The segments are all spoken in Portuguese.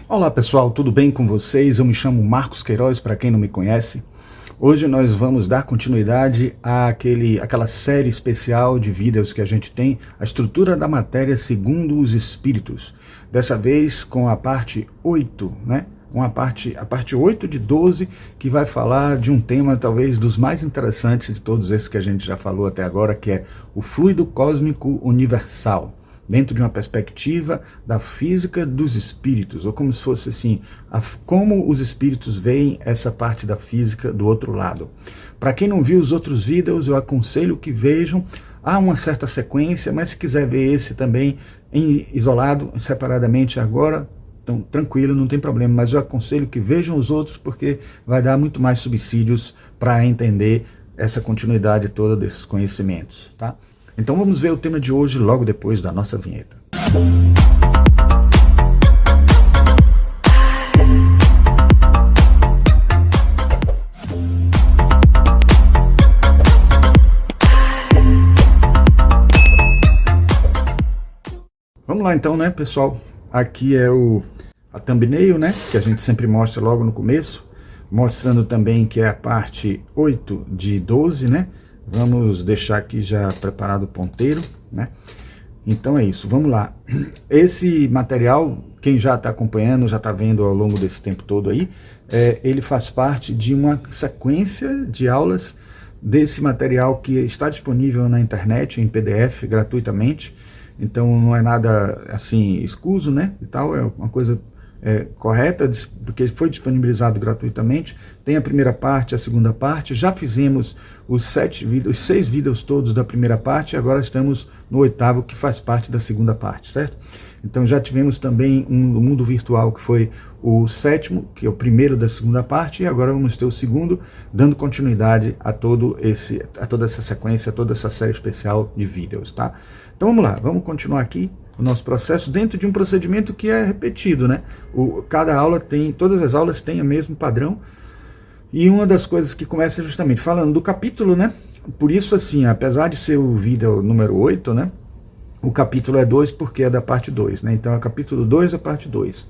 Olá pessoal, tudo bem com vocês? Eu me chamo Marcos Queiroz, para quem não me conhece. Hoje nós vamos dar continuidade àquela série especial de vídeos que a gente tem, a estrutura da matéria segundo os espíritos. Dessa vez com a parte 8, né? A parte 8 de 12, que vai falar de um tema talvez dos mais interessantes de todos esses que a gente já falou até agora, que é o fluido cósmico universal, dentro de uma perspectiva da física dos espíritos, ou como se fosse assim, como os espíritos veem essa parte da física do outro lado. Para quem não viu os outros vídeos, eu aconselho que vejam. Há uma certa sequência, mas se quiser ver esse também isolado, separadamente agora, então tranquilo, não tem problema, mas eu aconselho que vejam os outros, porque vai dar muito mais subsídios para entender essa continuidade toda desses conhecimentos, tá? Então vamos ver o tema de hoje logo depois da nossa vinheta. Vamos lá então, né, pessoal? Aqui é a thumbnail, né, que a gente sempre mostra logo no começo, mostrando também que é a parte 8 de 12, né? Vamos deixar aqui já preparado o ponteiro, né? Então é isso, vamos lá. Esse material, quem já está acompanhando, já está vendo ao longo desse tempo todo aí, ele faz parte de uma sequência de aulas desse material que está disponível na internet, em PDF, gratuitamente. Então não é nada assim escuso, né? E tal, é uma coisa correta, porque foi disponibilizado gratuitamente. Tem a primeira parte, a segunda parte. Já fizemos os 6 vídeos todos da primeira parte, agora estamos no 8º, que faz parte da segunda parte, certo? Então já tivemos também um mundo virtual, que foi o 7º, que é o primeiro da segunda parte, e agora vamos ter o 2º, dando continuidade a toda essa sequência, a toda essa série especial de vídeos, tá? Então vamos lá, vamos continuar aqui o nosso processo dentro de um procedimento que é repetido, né? Cada aula todas as aulas têm o mesmo padrão, e uma das coisas que começa justamente falando do capítulo, né? Por isso, assim, apesar de ser o vídeo número 8, né? O capítulo é 2 porque é da parte 2, né? Então é o capítulo 2 da parte 2.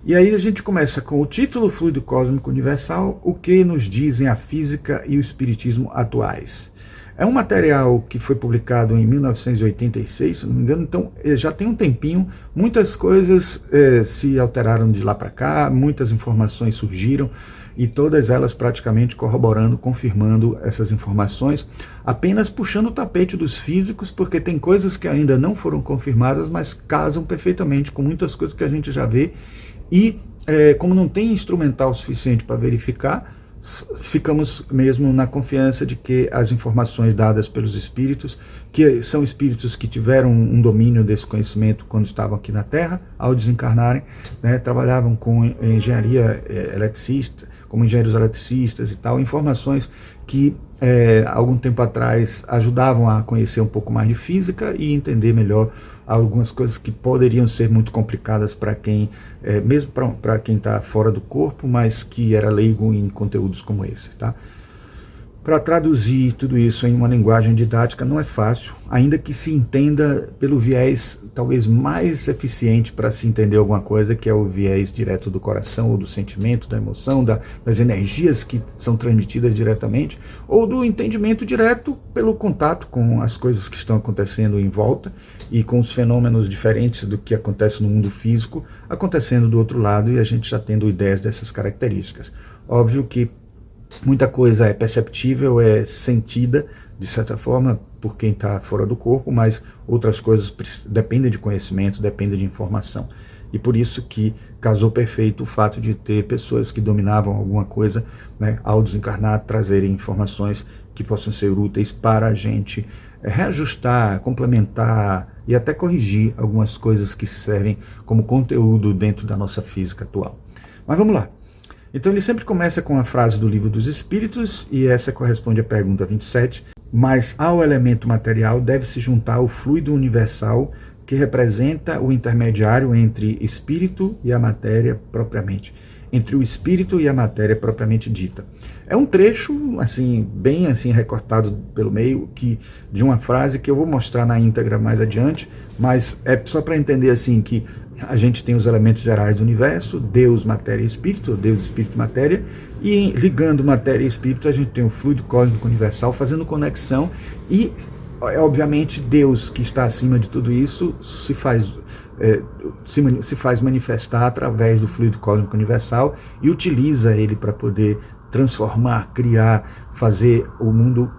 E aí a gente começa com o título Fluido Cósmico Universal, o que nos dizem a física e o espiritismo atuais. É um material que foi publicado em 1986, se não me engano, então já tem um tempinho, muitas coisas se alteraram de lá para cá, muitas informações surgiram, e todas elas praticamente corroborando, confirmando essas informações, apenas puxando o tapete dos físicos, porque tem coisas que ainda não foram confirmadas, mas casam perfeitamente com muitas coisas que a gente já vê, e como não tem instrumental suficiente para verificar, ficamos mesmo na confiança de que as informações dadas pelos espíritos, que são espíritos que tiveram um domínio desse conhecimento quando estavam aqui na Terra, ao desencarnarem, né, trabalhavam com engenharia eletricista, como engenheiros eletricistas e tal, informações que algum tempo atrás ajudavam a conhecer um pouco mais de física e entender melhor algumas coisas que poderiam ser muito complicadas para quem, mesmo para quem está fora do corpo, mas que era leigo em conteúdos como esse, tá? Para traduzir tudo isso em uma linguagem didática não é fácil, ainda que se entenda pelo viés talvez mais eficiente para se entender alguma coisa, que é o viés direto do coração, ou do sentimento, da emoção, das energias que são transmitidas diretamente, ou do entendimento direto pelo contato com as coisas que estão acontecendo em volta e com os fenômenos diferentes do que acontece no mundo físico, acontecendo do outro lado, e a gente já tendo ideias dessas características. Óbvio que muita coisa é perceptível, é sentida, de certa forma, por quem está fora do corpo, mas outras coisas dependem de conhecimento, dependem de informação. E por isso que casou perfeito o fato de ter pessoas que dominavam alguma coisa, né, ao desencarnar, trazerem informações que possam ser úteis para a gente reajustar, complementar e até corrigir algumas coisas que servem como conteúdo dentro da nossa física atual. Mas vamos lá. Então ele sempre começa com a frase do Livro dos Espíritos, e essa corresponde à pergunta 27, mas ao elemento material deve-se juntar o fluido universal que representa o intermediário entre espírito e a matéria propriamente, entre o espírito e a matéria propriamente dita. É um trecho assim, bem assim recortado pelo meio, de uma frase que eu vou mostrar na íntegra mais adiante, mas é só para entender assim que a gente tem os elementos gerais do universo, Deus, matéria e espírito, Deus, espírito e matéria, e ligando matéria e espírito a gente tem o fluido cósmico universal fazendo conexão e, obviamente, Deus, que está acima de tudo isso, se faz manifestar através do fluido cósmico universal e utiliza ele para poder transformar, criar, fazer o mundo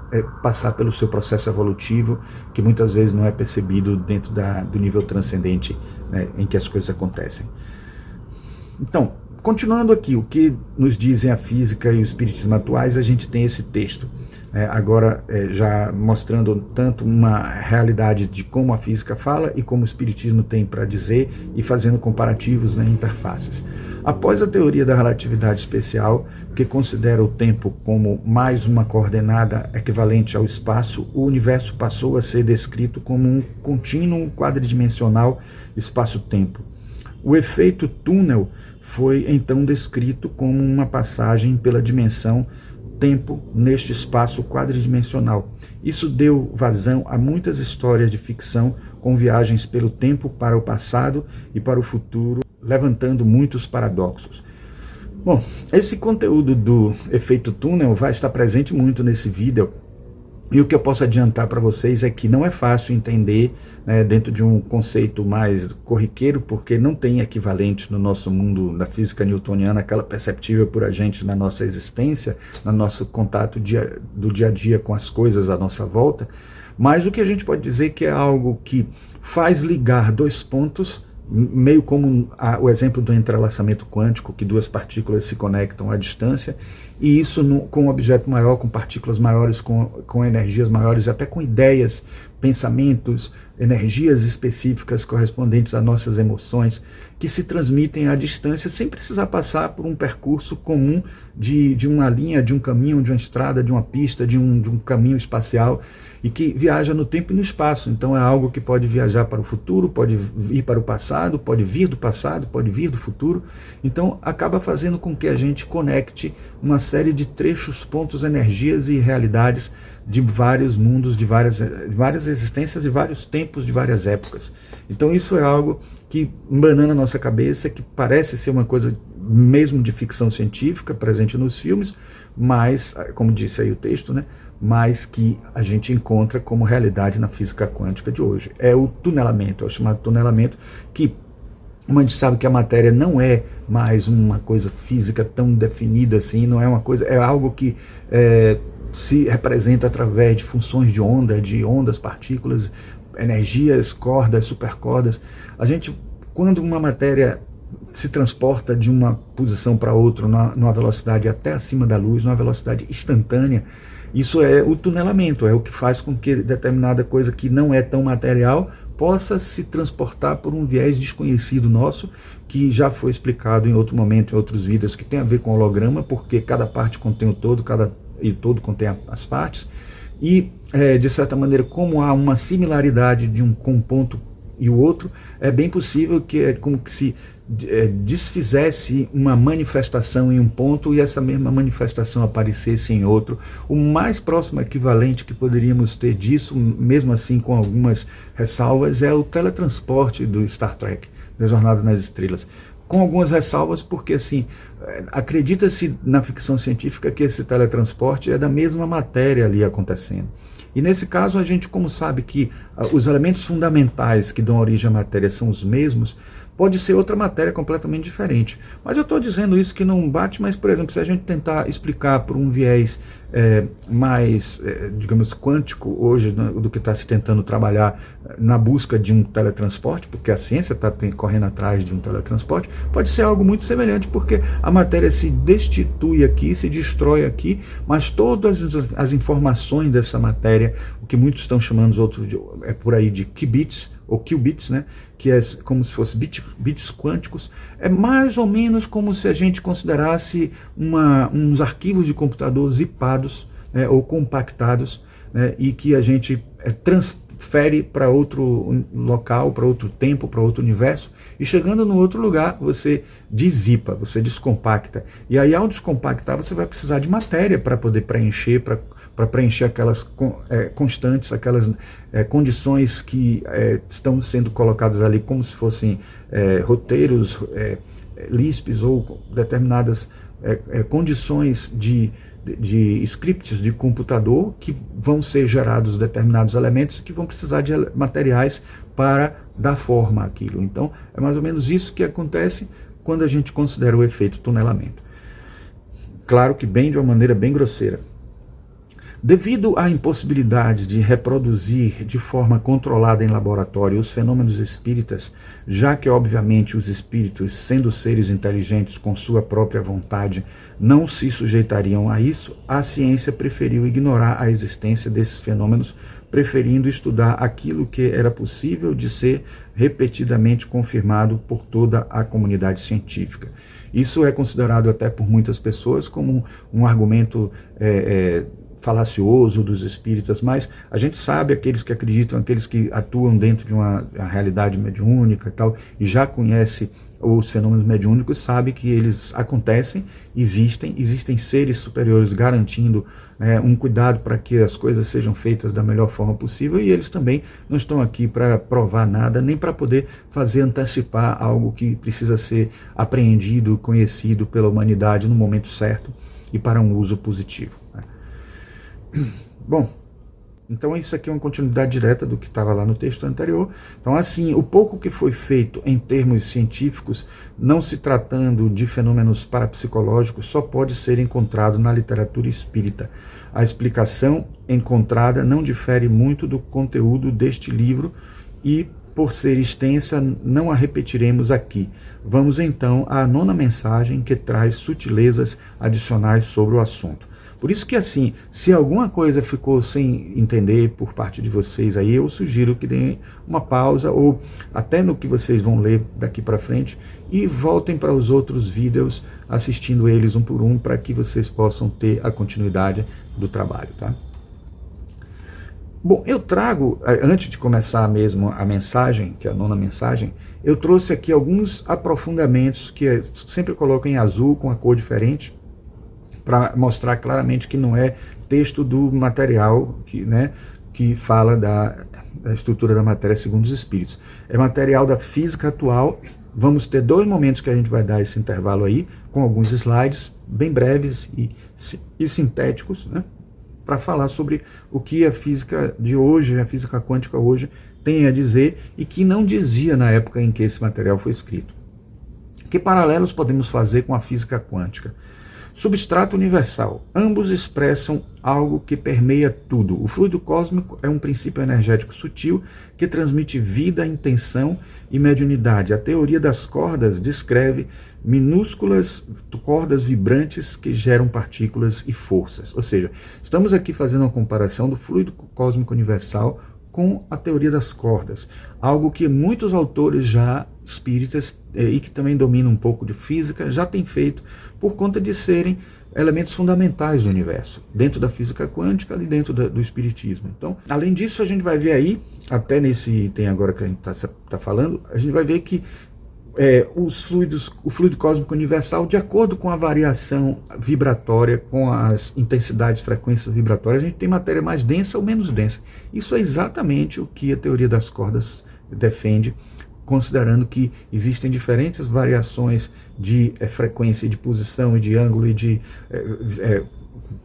passar pelo seu processo evolutivo, que muitas vezes não é percebido dentro do nível transcendente, né, em que as coisas acontecem. Então, continuando aqui, o que nos dizem a física e o espiritismo atuais, a gente tem esse texto. Agora já mostrando tanto uma realidade de como a física fala e como o espiritismo tem para dizer e fazendo comparativos, né, interfaces. Após a teoria da relatividade especial, que considera o tempo como mais uma coordenada equivalente ao espaço, o universo passou a ser descrito como um contínuo quadridimensional espaço-tempo. O efeito túnel foi então descrito como uma passagem pela dimensão tempo neste espaço quadridimensional. Isso deu vazão a muitas histórias de ficção com viagens pelo tempo para o passado e para o futuro, levantando muitos paradoxos. Bom, esse conteúdo do efeito túnel vai estar presente muito nesse vídeo, e o que eu posso adiantar para vocês é que não é fácil entender, né, dentro de um conceito mais corriqueiro, porque não tem equivalente no nosso mundo da física newtoniana, aquela perceptível por a gente na nossa existência, no nosso contato do dia a dia com as coisas à nossa volta, mas o que a gente pode dizer que é algo que faz ligar dois pontos, meio como o exemplo do entrelaçamento quântico, que duas partículas se conectam à distância, e isso com um objeto maior, com partículas maiores, com energias maiores, até com ideias, pensamentos, energias específicas correspondentes às nossas emoções, que se transmitem à distância sem precisar passar por um percurso comum de uma linha, de um caminho, de uma estrada, de uma pista, de um caminho espacial, e que viaja no tempo e no espaço. Então é algo que pode viajar para o futuro, pode ir para o passado, pode vir do passado, pode vir do futuro. Então acaba fazendo com que a gente conecte uma série de trechos, pontos, energias e realidades de vários mundos, de várias existências e vários tempos, de várias épocas. Então isso é algo que banana a nossa cabeça, que parece ser uma coisa mesmo de ficção científica, presente nos filmes, mas, como disse aí o texto, né, mas que a gente encontra como realidade na física quântica de hoje. É o tunelamento, é o chamado tunelamento, que a gente sabe que a matéria não é mais uma coisa física tão definida assim, não é uma coisa, é algo que se representa através de funções de onda, de ondas, partículas, energias, cordas, supercordas. A gente, quando uma matéria se transporta de uma posição para outra numa velocidade até acima da luz, numa velocidade instantânea, isso é o tunelamento, é o que faz com que determinada coisa que não é tão material possa se transportar por um viés desconhecido nosso, que já foi explicado em outro momento, em outros vídeos, que tem a ver com holograma, porque cada parte contém o todo, e o todo contém as partes, e de certa maneira, como há uma similaridade com um ponto e o outro, é bem possível que é como que se desfizesse uma manifestação em um ponto e essa mesma manifestação aparecesse em outro. O mais próximo equivalente que poderíamos ter disso, mesmo assim com algumas ressalvas, é o teletransporte do Star Trek, da Jornada nas Estrelas. Com algumas ressalvas, porque assim, acredita-se na ficção científica que esse teletransporte é da mesma matéria ali acontecendo. E nesse caso a gente, como sabe que os elementos fundamentais que dão origem à matéria são os mesmos, pode ser outra matéria completamente diferente. Mas eu estou dizendo isso que não bate, mas, por exemplo, se a gente tentar explicar por um viés mais, digamos, quântico hoje, né, do que está se tentando trabalhar na busca de um teletransporte, porque a ciência está correndo atrás de um teletransporte, pode ser algo muito semelhante, porque a matéria se destitui aqui, se destrói aqui, mas todas as informações dessa matéria, o que muitos estão chamando outros por aí de qubits, ou qubits, né, que é como se fosse bits quânticos, é mais ou menos como se a gente considerasse uns arquivos de computador zipados, né, ou compactados, né, e que a gente transfere para outro local, para outro tempo, para outro universo, e chegando no outro lugar você dissipa, você descompacta, e aí ao descompactar você vai precisar de matéria para poder preencher, para para preencher aquelas constantes, aquelas condições que estão sendo colocadas ali como se fossem roteiros, Lispes ou determinadas condições de scripts de computador que vão ser gerados determinados elementos que vão precisar de materiais para dar forma àquilo. Então, é mais ou menos isso que acontece quando a gente considera o efeito tunelamento. Claro que de uma maneira bem grosseira. Devido à impossibilidade de reproduzir de forma controlada em laboratório os fenômenos espíritas, já que obviamente os espíritos, sendo seres inteligentes com sua própria vontade, não se sujeitariam a isso, a ciência preferiu ignorar a existência desses fenômenos, preferindo estudar aquilo que era possível de ser repetidamente confirmado por toda a comunidade científica. Isso é considerado até por muitas pessoas como um argumento falacioso dos espíritas, mas a gente sabe, aqueles que acreditam, aqueles que atuam dentro de uma realidade mediúnica e tal, e já conhece os fenômenos mediúnicos, sabe que eles acontecem, existem seres superiores garantindo um cuidado para que as coisas sejam feitas da melhor forma possível, e eles também não estão aqui para provar nada, nem para poder antecipar algo que precisa ser apreendido, conhecido pela humanidade no momento certo e para um uso positivo. Bom, então isso aqui é uma continuidade direta do que estava lá no texto anterior. Então, assim, o pouco que foi feito em termos científicos, não se tratando de fenômenos parapsicológicos, só pode ser encontrado na literatura espírita. A explicação encontrada não difere muito do conteúdo deste livro e, por ser extensa, não a repetiremos aqui. Vamos então à 9ª mensagem, que traz sutilezas adicionais sobre o assunto. Por isso que, assim, se alguma coisa ficou sem entender por parte de vocês aí, eu sugiro que deem uma pausa, ou até no que vocês vão ler daqui para frente, e voltem para os outros vídeos, assistindo eles um por um, para que vocês possam ter a continuidade do trabalho, tá? Bom, eu trago, antes de começar mesmo a mensagem, que é a 9ª mensagem, eu trouxe aqui alguns aprofundamentos que sempre coloco em azul, com a cor diferente, para mostrar claramente que não é texto do material que fala da estrutura da matéria segundo os espíritos. É material da física atual. Vamos ter 2 momentos que a gente vai dar esse intervalo aí, com alguns slides bem breves e sintéticos, para falar sobre o que a física de hoje, a física quântica hoje, tem a dizer e que não dizia na época em que esse material foi escrito. Que paralelos podemos fazer com a física quântica? Substrato universal. Ambos expressam algo que permeia tudo. O fluido cósmico é um princípio energético sutil que transmite vida, intenção e mediunidade. A teoria das cordas descreve minúsculas cordas vibrantes que geram partículas e forças. Ou seja, estamos aqui fazendo uma comparação do fluido cósmico universal com a teoria das cordas. Algo que muitos autores já espíritas e que também dominam um pouco de física já têm feito, por conta de serem elementos fundamentais do universo, dentro da física quântica e dentro do espiritismo. Então, além disso, a gente vai ver aí, até nesse item agora que a gente está falando, a gente vai ver que o fluido cósmico universal, de acordo com a variação vibratória, com as intensidades, frequências vibratórias, a gente tem matéria mais densa ou menos densa. Isso é exatamente o que a teoria das cordas defende, considerando que existem diferentes variações de frequência, de posição e de ângulo e de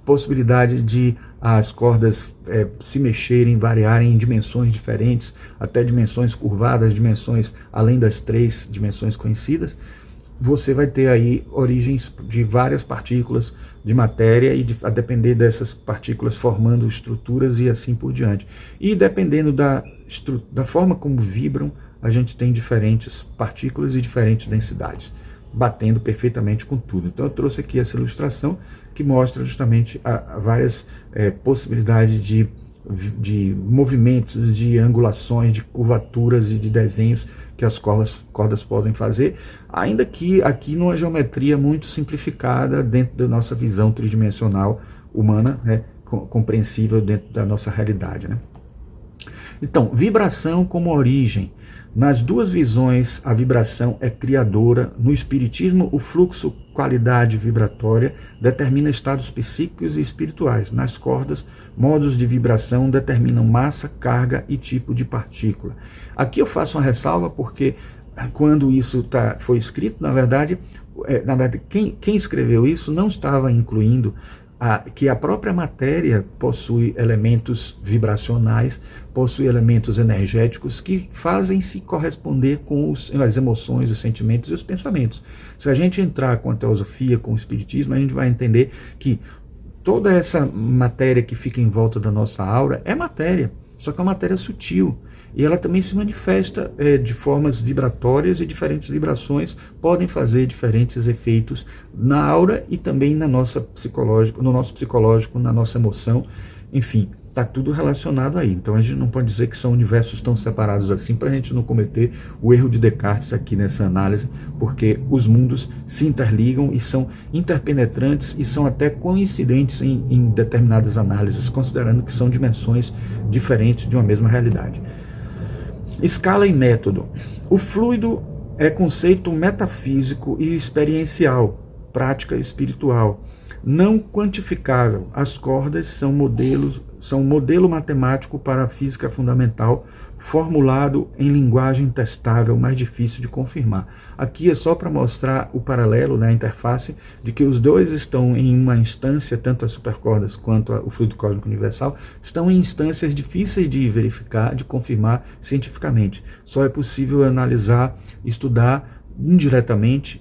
possibilidade de as cordas se mexerem, variarem em dimensões diferentes, até dimensões curvadas, dimensões além das 3 dimensões conhecidas. Você vai ter aí origens de várias partículas de matéria e a depender dessas partículas formando estruturas e assim por diante. E dependendo da forma como vibram, a gente tem diferentes partículas e diferentes densidades, batendo perfeitamente com tudo. Então eu trouxe aqui essa ilustração que mostra justamente várias possibilidades de movimentos, de angulações, de curvaturas e de desenhos que as cordas podem fazer, ainda que aqui numa geometria muito simplificada dentro da nossa visão tridimensional humana, compreensível dentro da nossa realidade, Então, vibração como origem. Nas duas visões, a vibração é criadora. No espiritismo, o fluxo, qualidade vibratória, determina estados psíquicos e espirituais. Nas cordas, modos de vibração determinam massa, carga e tipo de partícula. Aqui eu faço uma ressalva porque quando isso foi escrito, na verdade quem escreveu isso não estava incluindo que a própria matéria possui elementos vibracionais, possui elementos energéticos que fazem se corresponder com as emoções, os sentimentos e os pensamentos. Se a gente entrar com a teosofia, com o espiritismo, a gente vai entender que toda essa matéria que fica em volta da nossa aura é matéria, só que é uma matéria sutil. E ela também se manifesta de formas vibratórias, e diferentes vibrações podem fazer diferentes efeitos na aura e também no nosso psicológico, na nossa emoção. Enfim, está tudo relacionado aí. Então a gente não pode dizer que são universos tão separados assim, para a gente não cometer o erro de Descartes aqui nessa análise, porque os mundos se interligam e são interpenetrantes e são até coincidentes em determinadas análises, considerando que são dimensões diferentes de uma mesma realidade. Escala e método. O fluido é conceito metafísico e experiencial, prática espiritual, não quantificável. As cordas são um modelo matemático para a física fundamental, formulado em linguagem testável, mais difícil de confirmar. Aqui é só para mostrar o paralelo, né, a interface, de que os dois estão em uma instância, tanto as supercordas quanto o fluido cósmico universal, estão em instâncias difíceis de verificar, de confirmar cientificamente. Só é possível analisar, estudar indiretamente,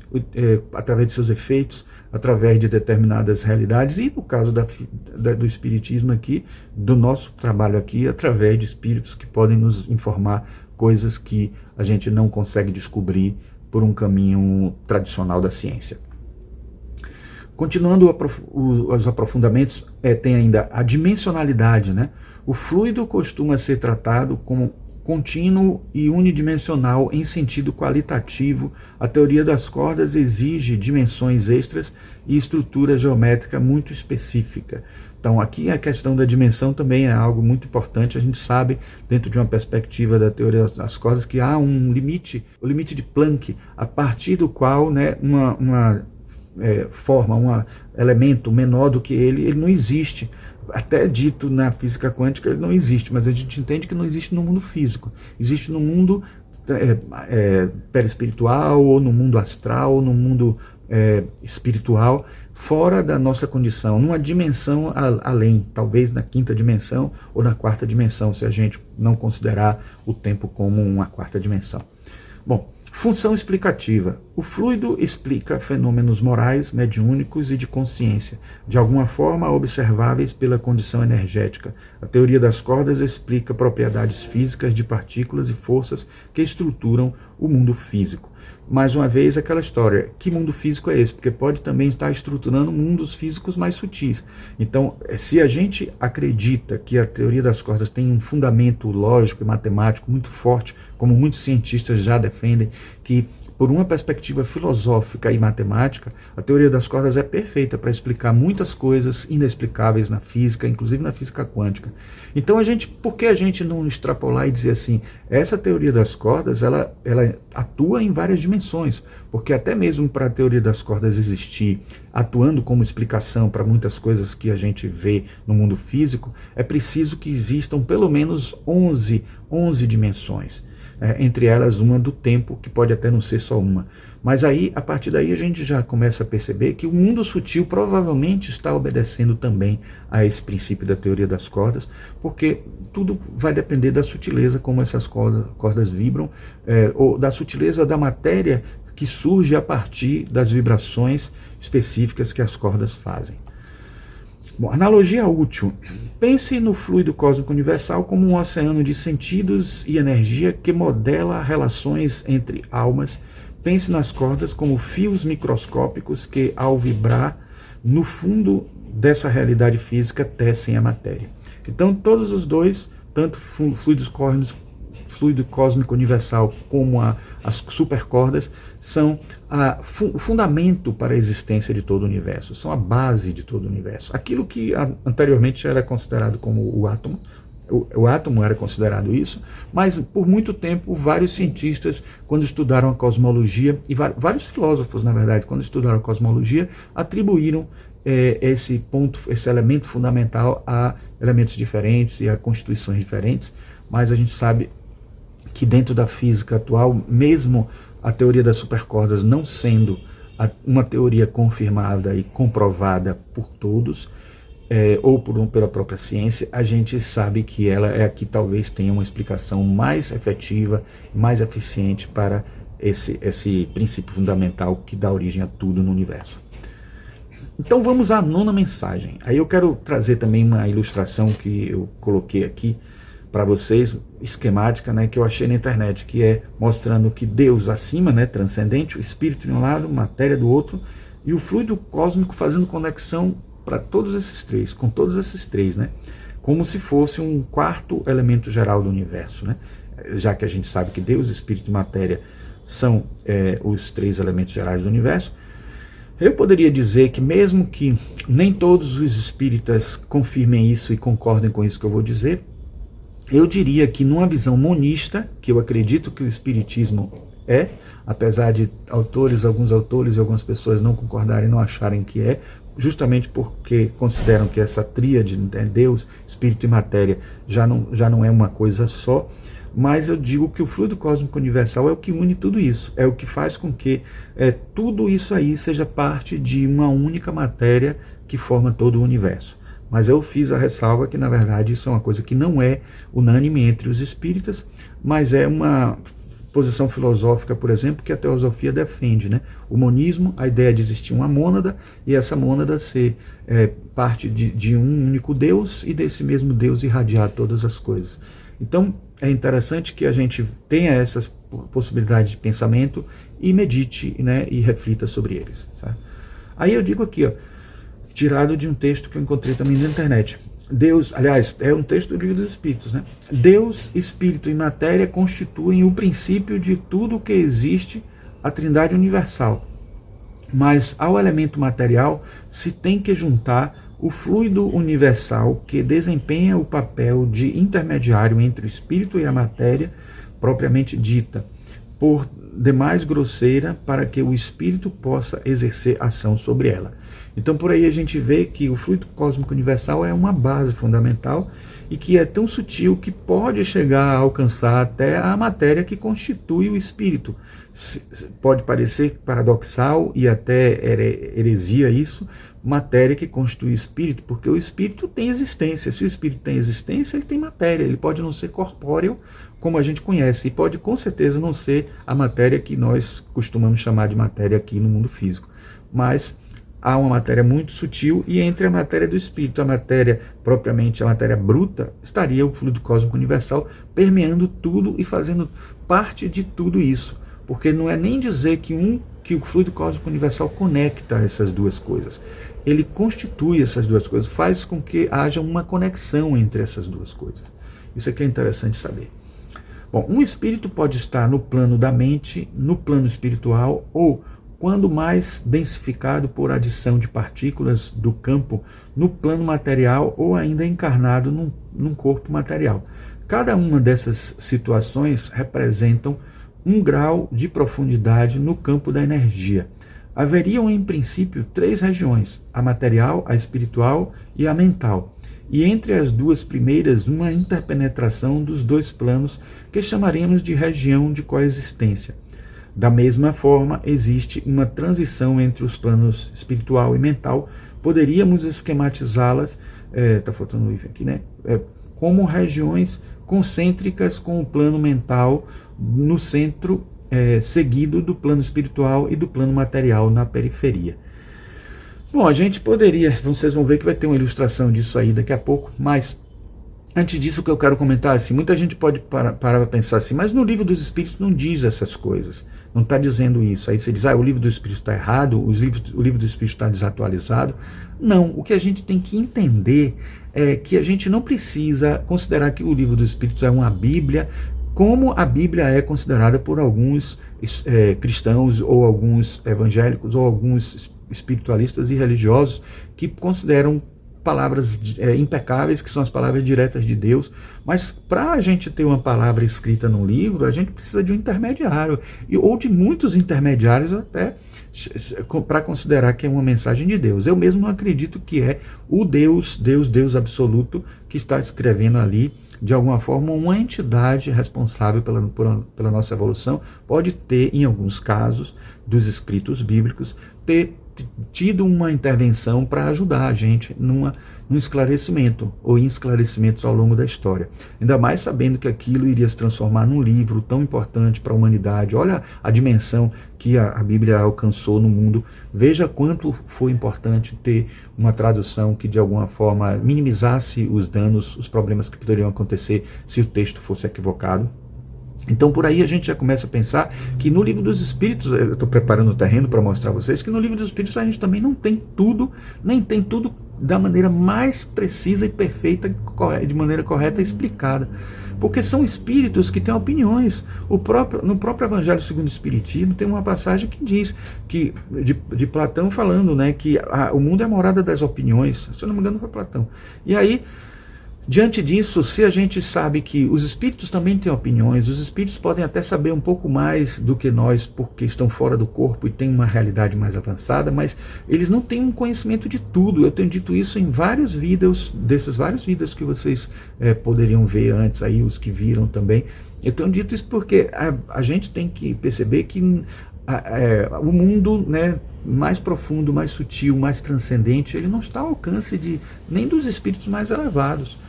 através de seus efeitos, através de determinadas realidades, e no caso do espiritismo aqui, do nosso trabalho aqui, através de espíritos que podem nos informar coisas que a gente não consegue descobrir por um caminho tradicional da ciência. Continuando os aprofundamentos, tem ainda a dimensionalidade, né? O fluido costuma ser tratado como contínuo e unidimensional em sentido qualitativo. A teoria das cordas exige dimensões extras e estrutura geométrica muito específica. Então aqui a questão da dimensão também é algo muito importante. A gente sabe, dentro de uma perspectiva da teoria das cordas, que há um limite, o limite de Planck, a partir do qual, né, uma forma, um elemento menor do que ele não existe. Até dito na física quântica, ele não existe, mas a gente entende que não existe no mundo físico. Existe no mundo perispiritual, ou no mundo astral, ou no mundo espiritual, fora da nossa condição, numa dimensão além, talvez na quinta dimensão ou na quarta dimensão, se a gente não considerar o tempo como uma quarta dimensão. Bom, função explicativa. O fluido explica fenômenos morais, mediúnicos e de consciência, de alguma forma observáveis pela condição energética. A teoria das cordas explica propriedades físicas de partículas e forças que estruturam o mundo físico. Mais uma vez, aquela história, que mundo físico é esse? Porque pode também estar estruturando mundos físicos mais sutis. Então, se a gente acredita que a teoria das cordas tem um fundamento lógico e matemático muito forte, como muitos cientistas já defendem, que por uma perspectiva filosófica e matemática, a teoria das cordas é perfeita para explicar muitas coisas inexplicáveis na física, inclusive na física quântica. Então, por que a gente não extrapolar e dizer assim, essa teoria das cordas, ela atua em várias dimensões, porque até mesmo para a teoria das cordas existir, atuando como explicação para muitas coisas que a gente vê no mundo físico, é preciso que existam pelo menos 11 dimensões. Entre elas uma do tempo, que pode até não ser só uma. Mas aí, a partir daí, a gente já começa a perceber que o mundo sutil provavelmente está obedecendo também a esse princípio da teoria das cordas, porque tudo vai depender da sutileza como essas cordas vibram, ou da sutileza da matéria que surge a partir das vibrações específicas que as cordas fazem. Bom, analogia útil. Pense no fluido cósmico universal como um oceano de sentidos e energia que modela relações entre almas. Pense nas cordas como fios microscópicos que, ao vibrar no fundo dessa realidade física, tecem a matéria. Então, todos os dois, tanto fluido cósmico universal como as supercordas, são o fundamento para a existência de todo o universo, são a base de todo o universo. Aquilo que anteriormente era considerado como o átomo, o átomo era considerado isso, mas por muito tempo vários cientistas, quando estudaram a cosmologia, e vários filósofos, na verdade, quando estudaram a cosmologia, atribuíram esse elemento fundamental a elementos diferentes e a constituições diferentes, mas a gente sabe que dentro da física atual, mesmo a teoria das supercordas não sendo uma teoria confirmada e comprovada por todos, ou pela própria ciência, a gente sabe que ela é a que talvez tenha uma explicação mais efetiva, mais eficiente para esse princípio fundamental que dá origem a tudo no universo. Então vamos à nona mensagem. Aí eu quero trazer também uma ilustração que eu coloquei aqui para vocês, esquemática, né, que eu achei na internet, que é mostrando que Deus acima, né, transcendente, o espírito de um lado, matéria do outro, e o fluido cósmico fazendo conexão para todos esses três, com todos esses três, né, como se fosse um quarto elemento geral do universo, né, já que a gente sabe que Deus, espírito e matéria são os três elementos gerais do universo. Eu poderia dizer que mesmo que nem todos os espíritas confirmem isso e concordem com isso que eu vou dizer, eu diria que numa visão monista, que eu acredito que o espiritismo apesar de alguns autores e algumas pessoas não concordarem, não acharem que justamente porque consideram que essa tríade, Deus, espírito e matéria, já não é uma coisa só, mas eu digo que o fluido cósmico universal é o que une tudo isso, é o que faz com que tudo isso aí seja parte de uma única matéria que forma todo o universo. Mas eu fiz a ressalva que, na verdade, isso é uma coisa que não é unânime entre os espíritas, mas é uma posição filosófica, por exemplo, que a teosofia defende, né? O monismo, a ideia de existir uma mônada, e essa mônada ser parte de um único Deus, e desse mesmo Deus irradiar todas as coisas. Então, é interessante que a gente tenha essas possibilidades de pensamento e medite, né, e reflita sobre eles. Certo? Aí eu digo aqui, tirado de um texto que eu encontrei também na internet. Deus, aliás, é um texto do Livro dos Espíritos, né? Deus, Espírito e matéria constituem o princípio de tudo o que existe, a Trindade universal. Mas ao elemento material se tem que juntar o fluido universal que desempenha o papel de intermediário entre o espírito e a matéria propriamente dita, por demais grosseira, para que o espírito possa exercer ação sobre ela. Então por aí a gente vê que o fluido cósmico universal é uma base fundamental e que é tão sutil que pode chegar a alcançar até a matéria que constitui o espírito. Pode parecer paradoxal e até heresia isso, matéria que constitui o espírito, porque o espírito tem existência. Se o espírito tem existência, ele tem matéria. Ele pode não ser corpóreo, como a gente conhece, e pode com certeza não ser a matéria que nós costumamos chamar de matéria aqui no mundo físico. Mas há uma matéria muito sutil, e entre a matéria do espírito, a matéria propriamente, a matéria bruta, estaria o fluido cósmico universal permeando tudo e fazendo parte de tudo isso. Porque não é nem dizer que o fluido cósmico universal conecta essas duas coisas. Ele constitui essas duas coisas, faz com que haja uma conexão entre essas duas coisas. Isso aqui é interessante saber. Bom, um espírito pode estar no plano da mente, no plano espiritual, ou, quando mais densificado por adição de partículas do campo, no plano material, ou ainda encarnado num corpo material. Cada uma dessas situações representam um grau de profundidade no campo da energia. Haveriam, em princípio, 3 regiões, a material, a espiritual e a mental, e entre as duas primeiras, uma interpenetração dos 2 planos, que chamaremos de região de coexistência. Da mesma forma, existe uma transição entre os planos espiritual e mental, poderíamos esquematizá-las, está faltando o aqui, né? Como regiões concêntricas com o plano mental no centro, seguido do plano espiritual e do plano material na periferia. Bom, a gente poderia, vocês vão ver que vai ter uma ilustração disso aí daqui a pouco, mas antes disso, o que eu quero comentar, assim, muita gente pode parar para pensar assim, mas no Livro dos Espíritos não diz essas coisas, não está dizendo isso. Aí você diz, o Livro dos Espíritos está errado, o Livro dos Espíritos está desatualizado. Não, o que a gente tem que entender é que a gente não precisa considerar que o Livro dos Espíritos é uma Bíblia, como a Bíblia é considerada por alguns cristãos, ou alguns evangélicos, ou alguns espiritualistas e religiosos, que consideram palavras impecáveis, que são as palavras diretas de Deus, mas para a gente ter uma palavra escrita num livro, a gente precisa de um intermediário, ou de muitos intermediários até, para considerar que é uma mensagem de Deus. Eu mesmo não acredito que é o Deus absoluto que está escrevendo ali, de alguma forma, uma entidade responsável pela nossa evolução. Pode ter, em alguns casos, dos escritos bíblicos, ter tido uma intervenção para ajudar a gente num esclarecimento ou em esclarecimentos ao longo da história. Ainda mais sabendo que aquilo iria se transformar num livro tão importante para a humanidade. Olha a dimensão que a Bíblia alcançou no mundo. Veja quanto foi importante ter uma tradução que de alguma forma minimizasse os danos, os problemas que poderiam acontecer se o texto fosse equivocado. Então por aí a gente já começa a pensar que no livro dos Espíritos, eu estou preparando o terreno para mostrar a vocês, que no livro dos Espíritos a gente também não tem tudo, nem tem tudo da maneira mais precisa e perfeita, de maneira correta e explicada. Porque são espíritos que têm opiniões. No próprio Evangelho segundo o Espiritismo tem uma passagem que diz, que, de Platão falando, né, que o mundo é a morada das opiniões. Se eu não me engano foi Platão. E aí, diante disso, se a gente sabe que os espíritos também têm opiniões, os espíritos podem até saber um pouco mais do que nós, porque estão fora do corpo e têm uma realidade mais avançada, mas eles não têm um conhecimento de tudo. Eu tenho dito isso em vários vídeos, desses vários vídeos que vocês poderiam ver antes, aí os que viram também. Eu tenho dito isso porque a gente tem que perceber que o mundo, né, mais profundo, mais sutil, mais transcendente, ele não está ao alcance nem dos espíritos mais elevados.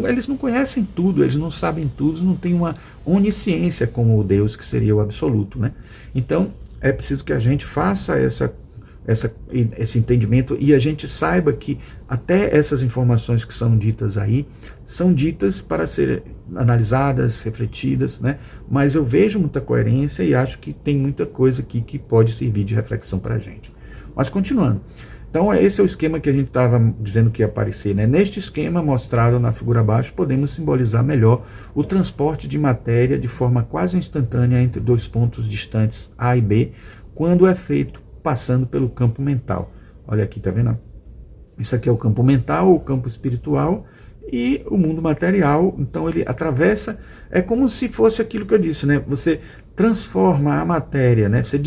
Eles não conhecem tudo, eles não sabem tudo, não têm uma onisciência como o Deus, que seria o absoluto, né? Então é preciso que a gente faça esse entendimento e a gente saiba que até essas informações que são ditas aí, são ditas para serem analisadas, refletidas, né? Mas eu vejo muita coerência e acho que tem muita coisa aqui que pode servir de reflexão para a gente. Mas continuando. Então esse é o esquema que a gente estava dizendo que ia aparecer, né? Neste esquema mostrado na figura abaixo, podemos simbolizar melhor o transporte de matéria de forma quase instantânea entre dois pontos distantes A e B, quando é feito passando pelo campo mental. Olha aqui, tá vendo? Isso aqui é o campo mental, o campo espiritual e o mundo material. Então ele atravessa, é como se fosse aquilo que eu disse, né? Você transforma a matéria, né? Você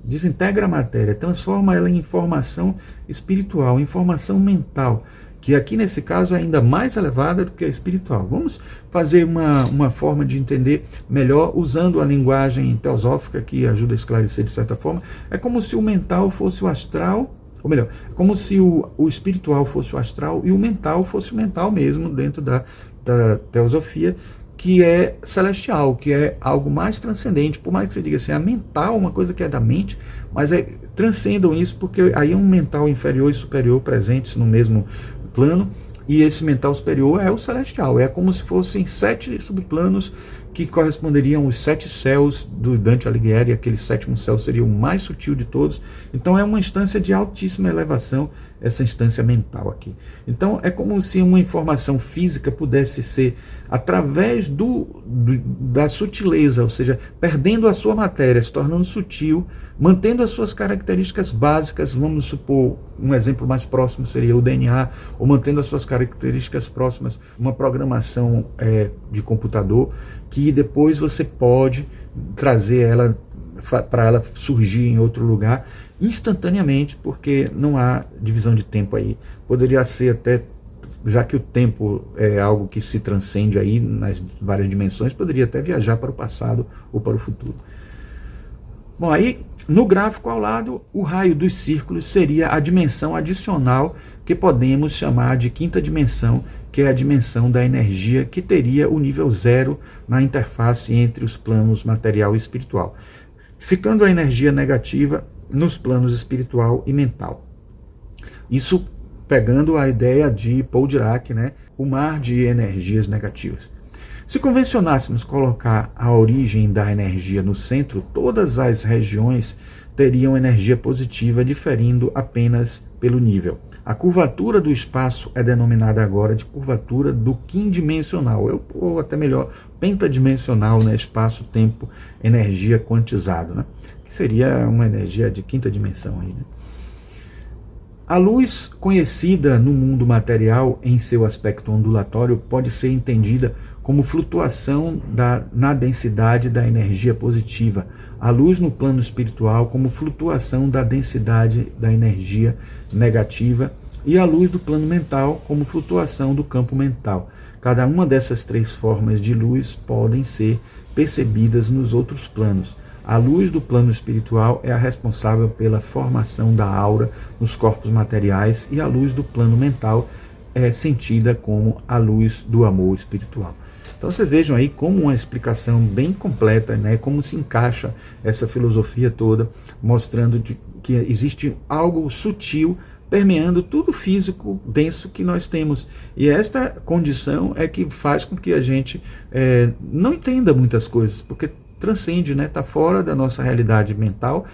desintegra a matéria, transforma ela em informação espiritual, informação mental, que aqui nesse caso é ainda mais elevada do que a espiritual. Vamos fazer uma forma de entender melhor usando a linguagem teosófica que ajuda a esclarecer de certa forma. É como se o mental fosse o astral, ou melhor, é como se o espiritual fosse o astral e o mental fosse o mental mesmo, dentro da teosofia, que é celestial, que é algo mais transcendente. Por mais que você diga assim, a mental, uma coisa que é da mente, mas transcendam isso, porque aí é um mental inferior e superior presentes no mesmo plano, e esse mental superior é o celestial. É como se fossem 7 subplanos que corresponderiam aos 7 céus do Dante Alighieri. Aquele 7º céu seria o mais sutil de todos. Então é uma instância de altíssima elevação, essa instância mental aqui. Então é como se uma informação física pudesse ser, através da sutileza, ou seja, perdendo a sua matéria, se tornando sutil, mantendo as suas características básicas. Vamos supor, um exemplo mais próximo seria o DNA, ou mantendo as suas características próximas, uma programação de computador, que depois você pode trazer ela para ela surgir em outro lugar instantaneamente, porque não há divisão de tempo aí. Poderia ser até, já que o tempo é algo que se transcende aí nas várias dimensões, poderia até viajar para o passado ou para o futuro. Bom, aí no gráfico ao lado, o raio dos círculos seria a dimensão adicional que podemos chamar de quinta dimensão, que é a dimensão da energia, que teria o nível 0 na interface entre os planos material e espiritual, ficando a energia negativa nos planos espiritual e mental. Isso pegando a ideia de Paul Dirac, né? O mar de energias negativas. Se convencionássemos colocar a origem da energia no centro, todas as regiões teriam energia positiva, diferindo apenas pelo nível. A curvatura do espaço é denominada agora de curvatura do quindimensional, ou até melhor, pentadimensional, né? Espaço, tempo, energia quantizado, né? Que seria uma energia de quinta dimensão aí, né? A luz conhecida no mundo material em seu aspecto ondulatório pode ser entendida como flutuação na densidade da energia positiva. A luz no plano espiritual como flutuação da densidade da energia negativa e a luz do plano mental como flutuação do campo mental. Cada uma dessas três formas de luz podem ser percebidas nos outros planos. A luz do plano espiritual é a responsável pela formação da aura nos corpos materiais e a luz do plano mental é sentida como a luz do amor espiritual. Então vocês vejam aí como uma explicação bem completa, né, como se encaixa essa filosofia toda, mostrando que existe algo sutil permeando tudo físico denso que nós temos. E esta condição é que faz com que a gente não entenda muitas coisas, porque transcende, né? Está fora da nossa realidade mental,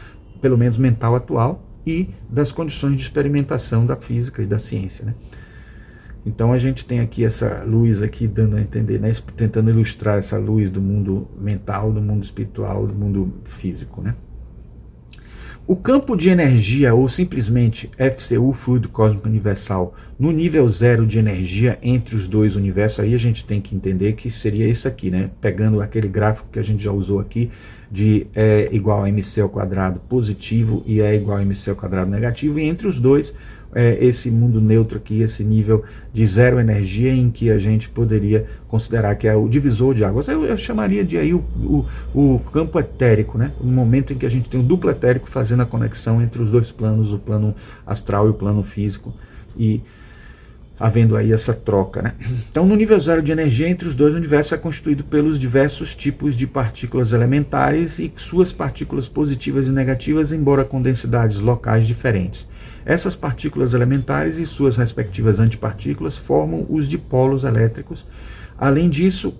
pelo menos mental atual, e das condições de experimentação da física e da ciência, né? Então a gente tem aqui essa luz aqui dando a entender, né? Tentando ilustrar essa luz do mundo mental, do mundo espiritual, do mundo físico, né? O campo de energia, ou simplesmente FCU, fluido cósmico universal, no nível zero de energia entre os dois universos, aí a gente tem que entender que seria esse aqui, né? Pegando aquele gráfico que a gente já usou aqui, de E igual a mc ao quadrado positivo e E igual a mc ao quadrado negativo, e entre os dois, esse mundo neutro aqui, esse nível de zero energia em que a gente poderia considerar que é o divisor de águas. Eu chamaria de aí o campo etérico, né? O momento em que a gente tem o duplo etérico fazendo a conexão entre os dois planos, o plano astral e o plano físico, e havendo aí essa troca, né? Então, no nível zero de energia entre os dois universos é constituído pelos diversos tipos de partículas elementares e suas partículas positivas e negativas, embora com densidades locais diferentes. Essas partículas elementares e suas respectivas antipartículas formam os dipolos elétricos. Além disso,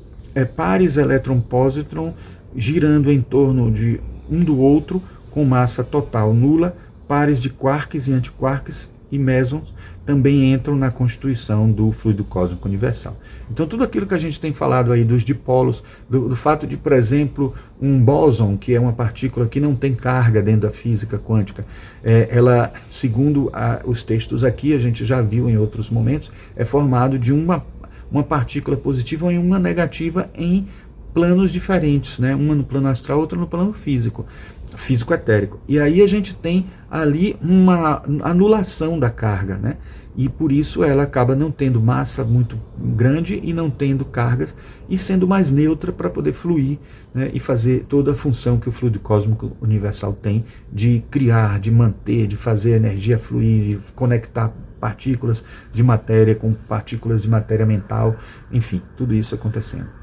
pares elétron-pósitron girando em torno de um do outro com massa total nula, pares de quarks e antiquarks e mesons também entram na constituição do fluido cósmico universal. Então tudo aquilo que a gente tem falado aí dos dipolos, do fato de, por exemplo, um bóson, que é uma partícula que não tem carga dentro da física quântica, ela, segundo os textos aqui, a gente já viu em outros momentos, é formado de uma partícula positiva e uma negativa em planos diferentes, né? Uma no plano astral, outra no plano físico-etérico. E aí a gente tem ali uma anulação da carga, né? E por isso ela acaba não tendo massa muito grande e não tendo cargas, e sendo mais neutra para poder fluir, né? E fazer toda a função que o fluido cósmico universal tem de criar, de manter, de fazer a energia fluir, de conectar partículas de matéria com partículas de matéria mental, enfim, tudo isso acontecendo.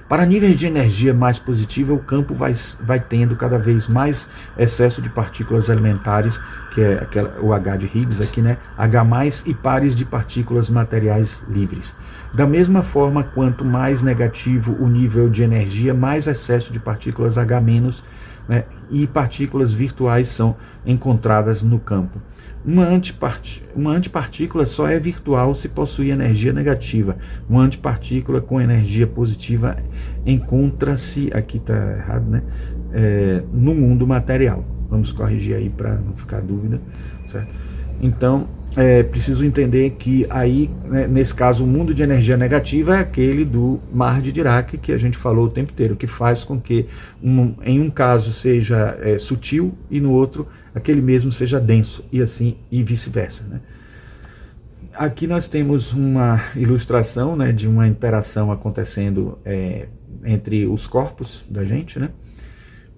Para níveis de energia mais positiva, o campo vai tendo cada vez mais excesso de partículas elementares, que é o H de Higgs aqui, né? H+, e pares de partículas materiais livres. Da mesma forma, quanto mais negativo o nível de energia, mais excesso de partículas H-, né? E partículas virtuais são encontradas no campo. Uma antipartícula só é virtual se possui energia negativa. Uma antipartícula com energia positiva encontra-se, aqui está errado, né? No mundo material. Vamos corrigir aí para não ficar dúvida, certo? Então, preciso entender que aí, né, nesse caso, o mundo de energia negativa é aquele do mar de Dirac, que a gente falou o tempo inteiro, que faz com que em um caso seja sutil e no outro aquele mesmo seja denso, e assim e vice-versa, né? Aqui nós temos uma ilustração, né, de uma interação acontecendo entre os corpos da gente, né?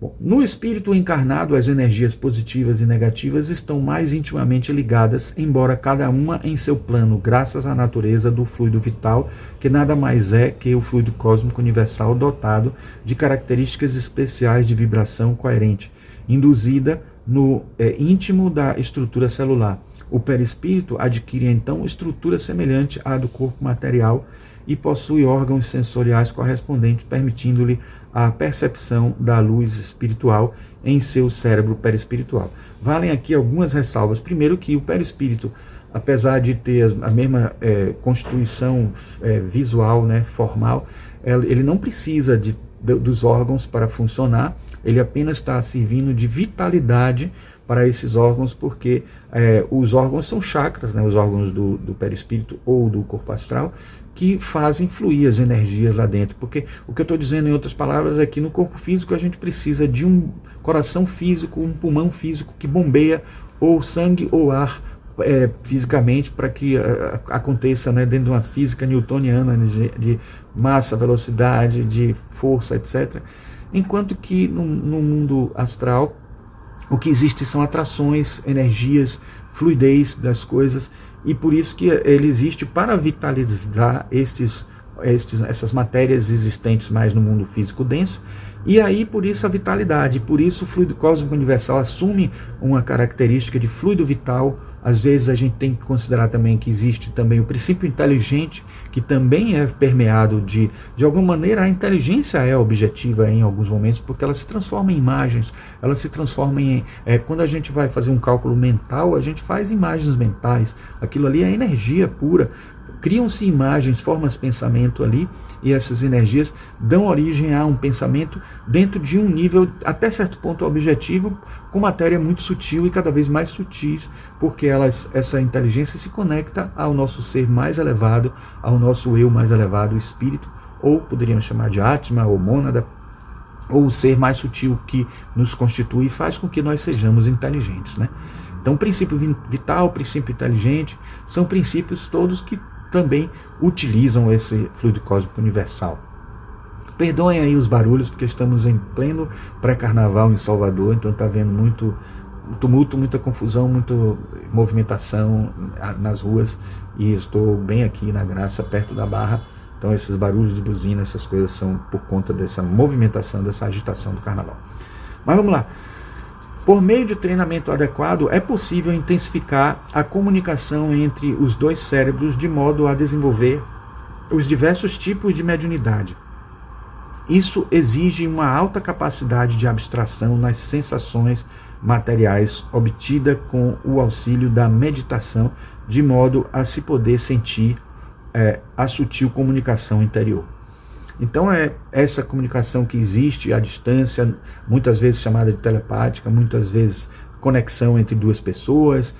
Bom, no espírito encarnado, as energias positivas e negativas estão mais intimamente ligadas, embora cada uma em seu plano, graças à natureza do fluido vital, que nada mais é que o fluido cósmico universal dotado de características especiais de vibração coerente, induzida no íntimo da estrutura celular. O perispírito adquire então estrutura semelhante à do corpo material e possui órgãos sensoriais correspondentes, permitindo-lhe a percepção da luz espiritual em seu cérebro perispiritual. Valem aqui algumas ressalvas. Primeiro, que o perispírito, apesar de ter a mesma constituição visual, né, formal, ele não precisa dos órgãos para funcionar, ele apenas está servindo de vitalidade para esses órgãos, porque os órgãos são chakras, né, os órgãos do perispírito ou do corpo astral, que fazem fluir as energias lá dentro. Porque o que eu estou dizendo, em outras palavras, é que no corpo físico a gente precisa de um coração físico, um pulmão físico que bombeia ou sangue ou ar fisicamente, para que aconteça, né, dentro de uma física newtoniana de massa, velocidade, de força, etc. Enquanto que no mundo astral o que existe são atrações, energias, fluidez das coisas, e por isso que ele existe para vitalizar essas matérias existentes mais no mundo físico denso, e aí por isso a vitalidade, por isso o fluido cósmico universal assume uma característica de fluido vital. Às vezes a gente tem que considerar também que existe também o princípio inteligente, que também é permeado de alguma maneira. A inteligência é objetiva em alguns momentos, porque ela se transforma em imagens, ela se transforma em... quando a gente vai fazer um cálculo mental, a gente faz imagens mentais, aquilo ali é energia pura. Criam-se imagens, formas de pensamento ali, e essas energias dão origem a um pensamento dentro de um nível, até certo ponto, objetivo, com matéria muito sutil e cada vez mais sutis, porque essa inteligência se conecta ao nosso ser mais elevado, ao nosso eu mais elevado, o espírito, ou poderíamos chamar de Atma ou Mônada, ou o ser mais sutil que nos constitui e faz com que nós sejamos inteligentes, né? Então, o princípio vital, o princípio inteligente, são princípios todos que também utilizam esse fluido cósmico universal. Perdoem aí os barulhos, porque estamos em pleno pré-carnaval em Salvador, então está havendo muito tumulto, muita confusão, muita movimentação nas ruas, e estou bem aqui na Graça, perto da Barra, então esses barulhos de buzina, essas coisas são por conta dessa movimentação, dessa agitação do carnaval. Mas vamos lá. Por meio de treinamento adequado, é possível intensificar a comunicação entre os dois cérebros de modo a desenvolver os diversos tipos de mediunidade. Isso exige uma alta capacidade de abstração nas sensações materiais obtida com o auxílio da meditação, de modo a se poder sentir a sutil comunicação interior. Então essa comunicação que existe à distância, muitas vezes chamada de telepática, muitas vezes conexão entre duas pessoas.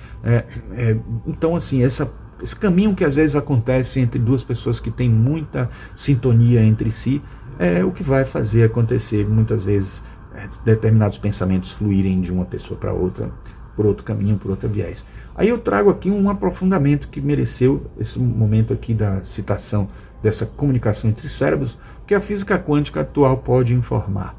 Então assim, esse caminho que às vezes acontece entre duas pessoas que têm muita sintonia entre si, é o que vai fazer acontecer muitas vezes determinados pensamentos fluírem de uma pessoa para outra, por outro caminho, por outro viés. Aí eu trago aqui um aprofundamento que mereceu esse momento aqui da citação dessa comunicação entre cérebros, que a física quântica atual pode informar.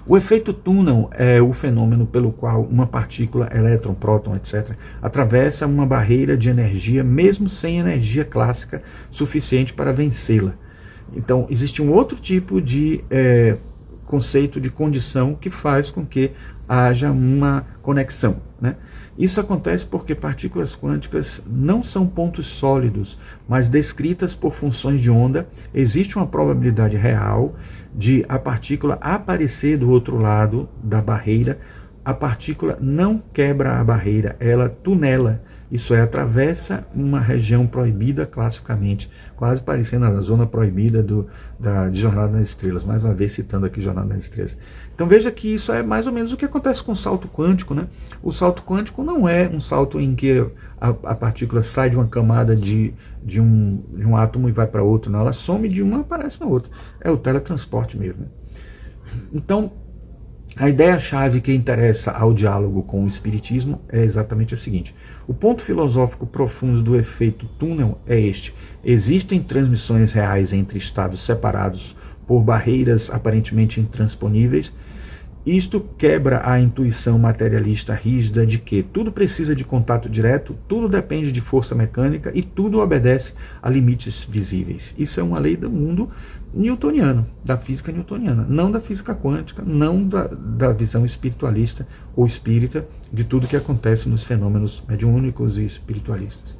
O efeito túnel é o fenômeno pelo qual uma partícula, elétron, próton, etc., atravessa uma barreira de energia, mesmo sem energia clássica suficiente para vencê-la. Então, existe um outro tipo de conceito de condição que faz com que haja uma conexão, né? Isso acontece porque partículas quânticas não são pontos sólidos, mas descritas por funções de onda. Existe uma probabilidade real de a partícula aparecer do outro lado da barreira. A partícula não quebra a barreira, ela tunela, isso é, atravessa uma região proibida classificamente, quase parecendo a zona proibida de Jornada nas Estrelas, mais uma vez citando aqui Jornada nas Estrelas. Então veja que isso é mais ou menos o que acontece com o salto quântico, né? O salto quântico não é um salto em que a partícula sai de uma camada de um átomo e vai para outro, não, ela some de uma e aparece na outra. É o teletransporte mesmo, né? Então, a ideia-chave que interessa ao diálogo com o Espiritismo é exatamente a seguinte: o ponto filosófico profundo do efeito túnel é este: existem transmissões reais entre estados separados por barreiras aparentemente intransponíveis. Isto quebra a intuição materialista rígida de que tudo precisa de contato direto, tudo depende de força mecânica e tudo obedece a limites visíveis. Isso é uma lei do mundo newtoniano, da física newtoniana, não da física quântica, não da visão espiritualista ou espírita de tudo que acontece nos fenômenos mediúnicos e espiritualistas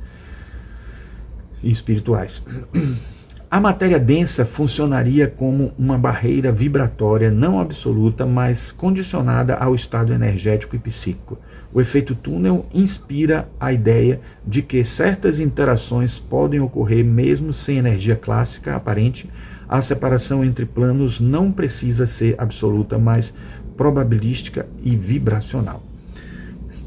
e espirituais. A matéria densa funcionaria como uma barreira vibratória não absoluta, mas condicionada ao estado energético e psíquico. O efeito túnel inspira a ideia de que certas interações podem ocorrer mesmo sem energia clássica aparente. A separação entre planos não precisa ser absoluta, mas probabilística e vibracional.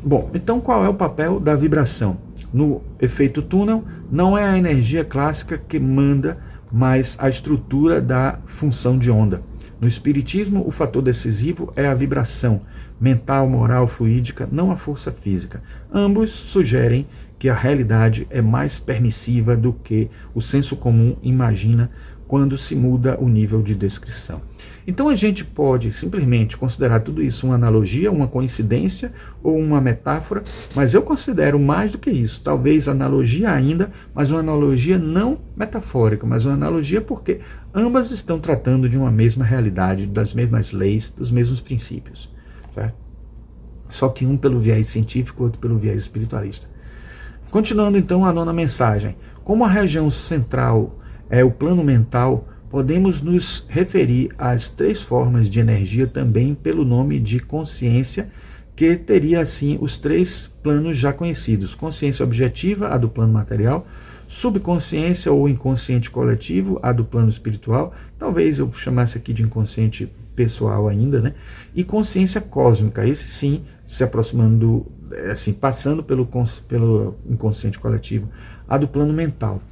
Bom, então qual é o papel da vibração? No efeito túnel, não é a energia clássica que manda, mas a estrutura da função de onda. No espiritismo, o fator decisivo é a vibração mental, moral, fluídica, não a força física. Ambos sugerem que a realidade é mais permissiva do que o senso comum imagina quando se muda o nível de descrição. Então a gente pode simplesmente considerar tudo isso uma analogia, uma coincidência ou uma metáfora, mas eu considero mais do que isso, talvez analogia ainda, mas uma analogia não metafórica, mas uma analogia porque ambas estão tratando de uma mesma realidade, das mesmas leis, dos mesmos princípios, certo? Só que um pelo viés científico, outro pelo viés espiritualista. Continuando então a nona mensagem. Como a região central é o plano mental, podemos nos referir às três formas de energia também pelo nome de consciência, que teria assim os três planos já conhecidos: consciência objetiva, a do plano material; subconsciência ou inconsciente coletivo, a do plano espiritual, talvez eu chamasse aqui de inconsciente pessoal ainda, né? E consciência cósmica, esse sim, se aproximando, assim, passando pelo inconsciente coletivo, a do plano mental.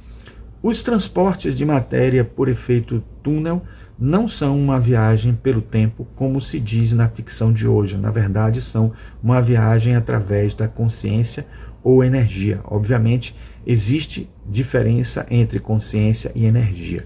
Os transportes de matéria por efeito túnel não são uma viagem pelo tempo, como se diz na ficção de hoje. Na verdade, são uma viagem através da consciência ou energia. Obviamente, existe diferença entre consciência e energia.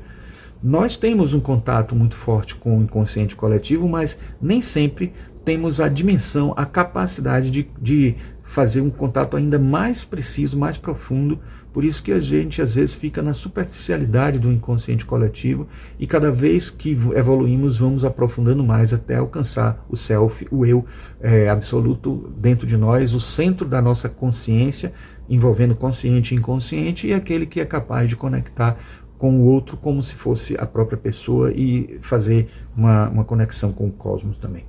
Nós temos um contato muito forte com o inconsciente coletivo, mas nem sempre temos a dimensão, a capacidade de fazer um contato ainda mais preciso, mais profundo. Por isso que a gente às vezes fica na superficialidade do inconsciente coletivo e cada vez que evoluímos vamos aprofundando mais até alcançar o self, o eu absoluto dentro de nós, o centro da nossa consciência, envolvendo consciente e inconsciente, e aquele que é capaz de conectar com o outro como se fosse a própria pessoa e fazer uma conexão com o cosmos também.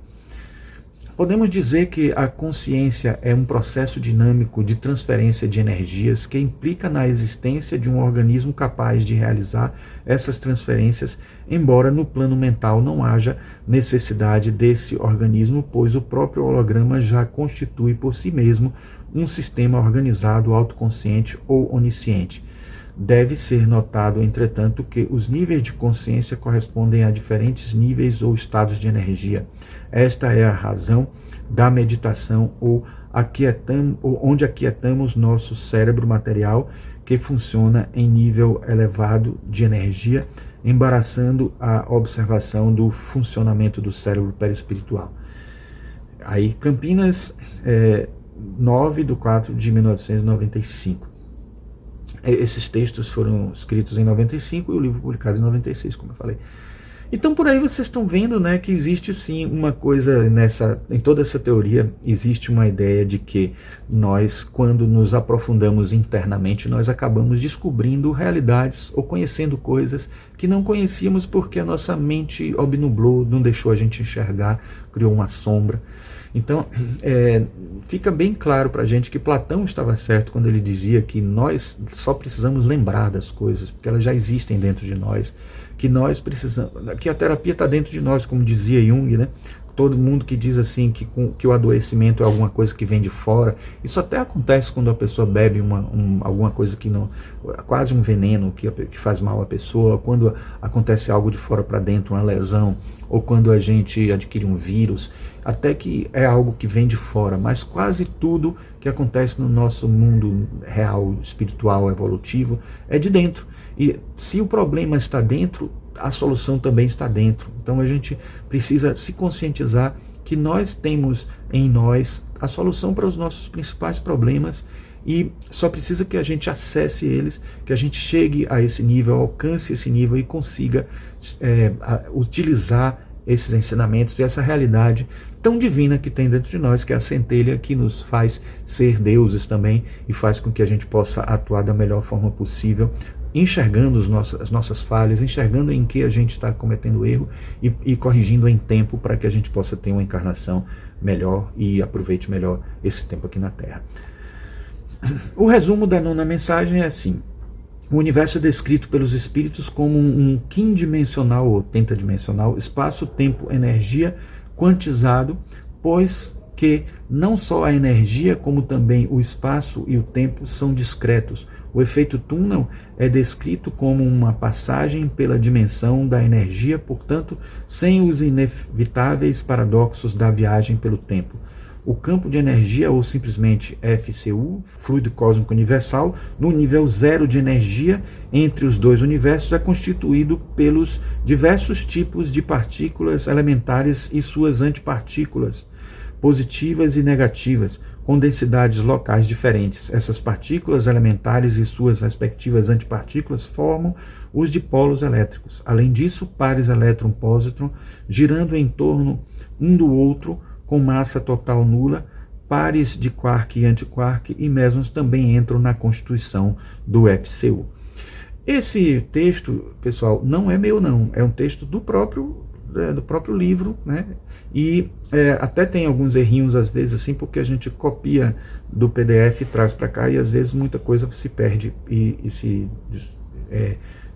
Podemos dizer que a consciência é um processo dinâmico de transferência de energias que implica na existência de um organismo capaz de realizar essas transferências, embora no plano mental não haja necessidade desse organismo, pois o próprio holograma já constitui por si mesmo um sistema organizado, autoconsciente ou onisciente. Deve ser notado, entretanto, que os níveis de consciência correspondem a diferentes níveis ou estados de energia. Esta é a razão da meditação onde aquietamos nosso cérebro material, que funciona em nível elevado de energia, embaraçando a observação do funcionamento do cérebro perispiritual. Aí, Campinas, 9/4/1995. Esses textos foram escritos em 95 e o livro publicado em 96, como eu falei. Então por aí vocês estão vendo, né, que existe sim uma coisa em toda essa teoria, existe uma ideia de que nós, quando nos aprofundamos internamente, nós acabamos descobrindo realidades ou conhecendo coisas que não conhecíamos porque a nossa mente obnublou, não deixou a gente enxergar, criou uma sombra. Então, fica bem claro para a gente que Platão estava certo quando ele dizia que nós só precisamos lembrar das coisas, porque elas já existem dentro de nós, que nós precisamos, que a terapia está dentro de nós, como dizia Jung, né? Todo mundo que diz assim que o adoecimento é alguma coisa que vem de fora, isso até acontece quando a pessoa bebe alguma coisa que não, quase um veneno que faz mal à pessoa, quando acontece algo de fora para dentro, uma lesão, ou quando a gente adquire um vírus, até que é algo que vem de fora, mas quase tudo que acontece no nosso mundo real, espiritual, evolutivo, é de dentro. E se o problema está dentro, a solução também está dentro. Então a gente precisa se conscientizar que nós temos em nós a solução para os nossos principais problemas e só precisa que a gente acesse eles, que a gente chegue a esse nível, alcance esse nível e consiga utilizar esses ensinamentos e essa realidade tão divina que tem dentro de nós, que é a centelha que nos faz ser deuses também e faz com que a gente possa atuar da melhor forma possível, enxergando as nossas falhas, enxergando em que a gente está cometendo erro e corrigindo em tempo para que a gente possa ter uma encarnação melhor e aproveite melhor esse tempo aqui na Terra. O resumo da nona mensagem é assim: o universo é descrito pelos espíritos como um quindimensional ou pentadimensional, espaço, tempo, energia quantizado, pois porque não só a energia, como também o espaço e o tempo são discretos. O efeito túnel é descrito como uma passagem pela dimensão da energia, portanto, sem os inevitáveis paradoxos da viagem pelo tempo. O campo de energia, ou simplesmente FCU, fluido cósmico universal, no nível zero de energia entre os dois universos, é constituído pelos diversos tipos de partículas elementares e suas antipartículas, positivas e negativas, com densidades locais diferentes. Essas partículas elementares e suas respectivas antipartículas formam os dipolos elétricos. Além disso, pares elétron-pósitron girando em torno um do outro com massa total nula, pares de quark e antiquark e mesons também entram na constituição do FCU. Esse texto, pessoal, não é meu não, é um texto do próprio livro, né? E até tem alguns errinhos às vezes assim, porque a gente copia do PDF e traz para cá e às vezes muita coisa se perde e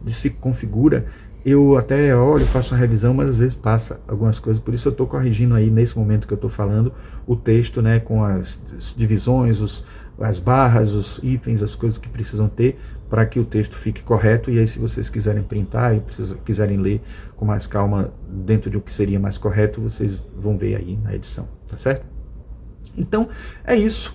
se configura. Eu até olho, faço uma revisão, mas às vezes passa algumas coisas, por isso eu estou corrigindo aí nesse momento que eu estou falando o texto, né, com as divisões, as barras, os hífens, as coisas que precisam ter para que o texto fique correto. E aí, se vocês quiserem printar e quiserem ler com mais calma dentro de o que seria mais correto, vocês vão ver aí na edição, tá certo? Então, é isso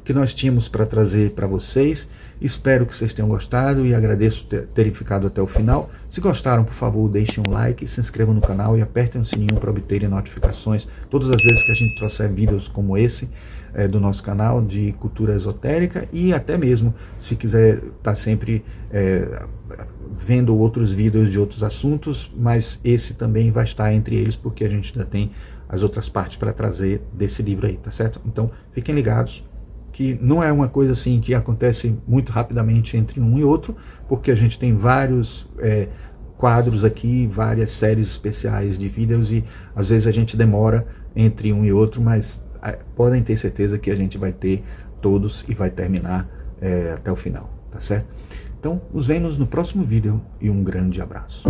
que nós tínhamos para trazer para vocês. Espero que vocês tenham gostado e agradeço terem ficado até o final. Se gostaram, por favor, deixem um like, se inscrevam no canal e apertem o sininho para obterem notificações todas as vezes que a gente trouxer vídeos como esse do nosso canal de cultura esotérica, e até mesmo se quiser estar sempre vendo outros vídeos de outros assuntos, mas esse também vai estar entre eles, porque a gente ainda tem as outras partes para trazer desse livro aí, tá certo? Então fiquem ligados, que não é uma coisa assim que acontece muito rapidamente entre um e outro, porque a gente tem vários quadros aqui, várias séries especiais de vídeos, e às vezes a gente demora entre um e outro, mas podem ter certeza que a gente vai ter todos e vai terminar até o final, tá certo? Então, nos vemos no próximo vídeo e um grande abraço.